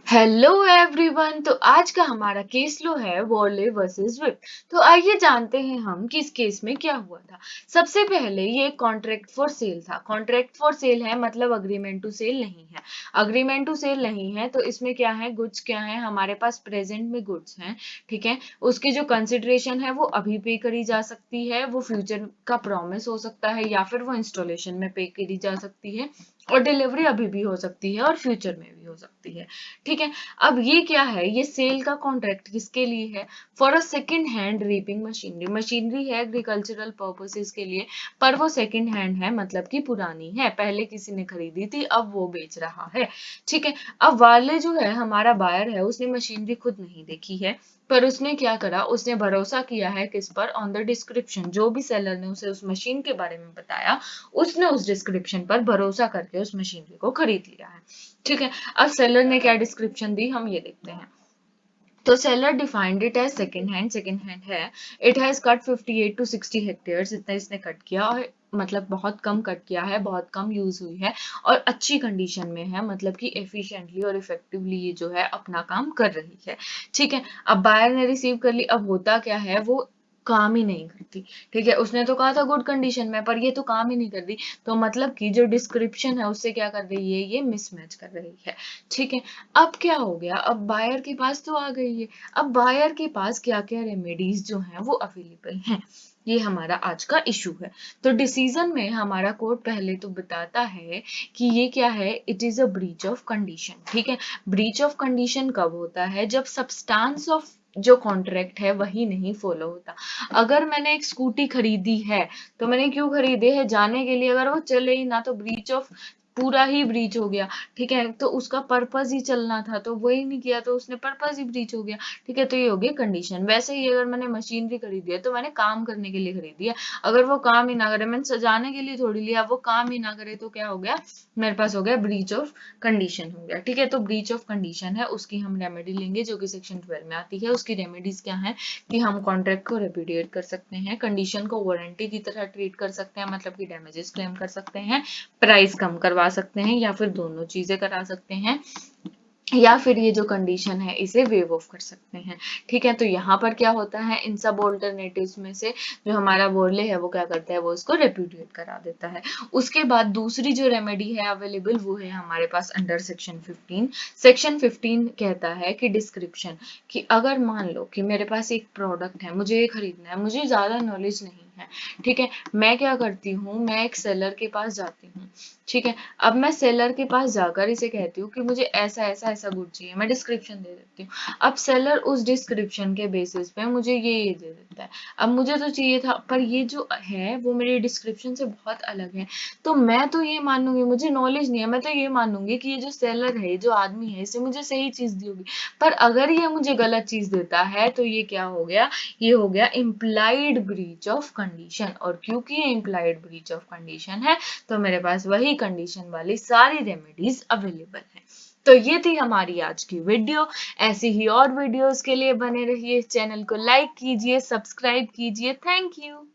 Hello everyone. तो आज का हमारा केस लो है वॉले वर्सेस विप। तो आइए जानते हैं हम कि इस केस में क्या हुआ था। सबसे पहले ये कॉन्ट्रैक्ट फॉर सेल था। कॉन्ट्रैक्ट फॉर सेल है मतलब अग्रीमेंट टू सेल नहीं है। अग्रीमेंट टू सेल नहीं है तो इसमें क्या है, गुड्स क्या है, हमारे पास प्रेजेंट में गुड्स हैं। ठीक है, उसकी जो कंसिडरेशन है वो अभी पे करी जा सकती है, वो फ्यूचर का प्रॉमिस हो सकता है या फिर वो इंस्टॉलेशन में पे करी जा सकती है, और डिलीवरी अभी भी हो सकती है और फ्यूचर में भी हो सकती है। ठीक है, अब ये क्या है, ये सेल का कॉन्ट्रैक्ट किसके लिए है? For a second hand reaping machinery. Machinery है एग्रीकल्चरल पर्पसेस के लिए, पर वो सेकंड हैंड है मतलब कि पुरानी है, पहले किसी ने खरीदी थी अब वो बेच रहा है। ठीक है, अब वाले जो है हमारा बायर है, उसने मशीनरी खुद नहीं देखी है, पर उसने क्या करा, उसने भरोसा किया है किस पर? On the description. जो भी सेलर ने उसे उस मशीन के बारे में बताया, उसने उस डिस्क्रिप्शन पर भरोसा करके उस मशीनरी को खरीद लिया है। ठीक है, अब सेलर ने क्या डिस्क्रिप्शन दी हम ये देखते हैं। तो seller defined it as second hand. Second hand है, it has cut 58 to 60 hectares, इतना इसने कट किया, और मतलब बहुत कम कट किया है, बहुत कम यूज हुई है और अच्छी कंडीशन में है, मतलब कि एफिशिएंटली और इफेक्टिवली ये जो है अपना काम कर रही है। ठीक है, अब बायर ने रिसीव कर ली। अब होता क्या है, वो काम ही नहीं करती। ठीक है, उसने तो कहा था गुड कंडीशन में, पर ये तो काम ही नहीं कर रही, तो मतलब कि जो डिस्क्रिप्शन है उससे क्या कर रही है, ये मिसमैच कर रही है। ठीक है, अब क्या हो गया, अब बायर के पास तो आ गई है। अब बायर के पास क्या क्या रेमेडीज जो हैं वो अवेलेबल हैं, ये हमारा आज का इशू है। तो डिसीजन में हमारा कोर्ट पहले तो बताता है कि ये क्या है, it is a breach of condition. ठीक है, ब्रीच ऑफ कंडीशन कब होता है? जब सब्सटेंस ऑफ जो कॉन्ट्रैक्ट है वही नहीं फॉलो होता। अगर मैंने एक स्कूटी खरीदी है, तो मैंने क्यों खरीदे है? जाने के लिए। अगर वो चले ही ना तो ब्रीच ऑफ, पूरा ही ब्रीच हो गया। ठीक है, तो उसका पर्पस ही चलना था, तो वही नहीं किया तो उसने पर्पस ही ब्रीच हो गया। ठीक है, तो ये हो गया कंडीशन। वैसे ही अगर मैंने मशीनरी खरीदी है तो मैंने काम करने के लिए खरीदी है, अगर वो काम ही ना करे, मैंने सजाने के लिए थोड़ी लिया, वो काम ही ना करे तो क्या हो गया, मेरे पास हो गया ब्रीच ऑफ कंडीशन हो गया। ठीक है, तो ब्रीच ऑफ कंडीशन है, उसकी हम रेमेडी लेंगे जो कि सेक्शन 12 में आती है। उसकी रेमेडीज क्या है कि हम कॉन्ट्रैक्ट को रेपुडिएट कर सकते हैं, कंडीशन को वारंटी की तरह ट्रीट कर सकते हैं, मतलब कि डैमेजेस क्लेम कर सकते हैं, प्राइस कम करवा सकते हैं, या फिर दोनों चीजें करा सकते हैं, या फिर ये जो कंडीशन है इसे वेव ऑफ कर सकते हैं। ठीक है, तो यहाँ पर क्या होता है, इन सब ऑल्टरनेटिव्स में से जो हमारा बोर्ले है वो क्या करता है, वो उसको रेप्यूडिएट करा देता है। उसके बाद दूसरी जो रेमेडी है अवेलेबल, वो है हमारे पास अंडर सेक्शन 15। सेक्शन 15 कहता है कि डिस्क्रिप्शन, कि अगर मान लो कि मेरे पास एक प्रोडक्ट है, मुझे ये खरीदना है, मुझे ज्यादा नॉलेज नहीं है। ठीक है, मैं क्या करती हूँ, मैं एक सेलर के पास जाती हूँ। ठीक है, अब मैं सेलर के पास जाकर इसे कहती हूँ कि मुझे ऐसा ऐसा ऐसा गुड चाहिए, मैं डिस्क्रिप्शन दे देती हूँ। अब सेलर उस डिस्क्रिप्शन के बेसिस पे मुझे ये दे देता है। अब मुझे तो चाहिए था, पर ये जो है वो मेरी डिस्क्रिप्शन से बहुत अलग है, तो मैं तो ये मानूंगी, मुझे नॉलेज नहीं है, मैं तो ये मानूंगी कि ये जो सेलर है, ये जो आदमी है, इसे मुझे सही चीज दी होगी। पर अगर ये मुझे गलत चीज देता है तो ये क्या हो गया, ये हो गया इम्प्लाइड ब्रीच ऑफ कंडीशन। और क्योंकि ये इम्प्लाइड ब्रीच ऑफ कंडीशन है, तो मेरे पास वही कंडीशन वाली सारी रेमेडीज अवेलेबल है। तो ये थी हमारी आज की वीडियो। ऐसी ही और वीडियोस के लिए बने रहिए, चैनल को लाइक कीजिए, सब्सक्राइब कीजिए। Thank you.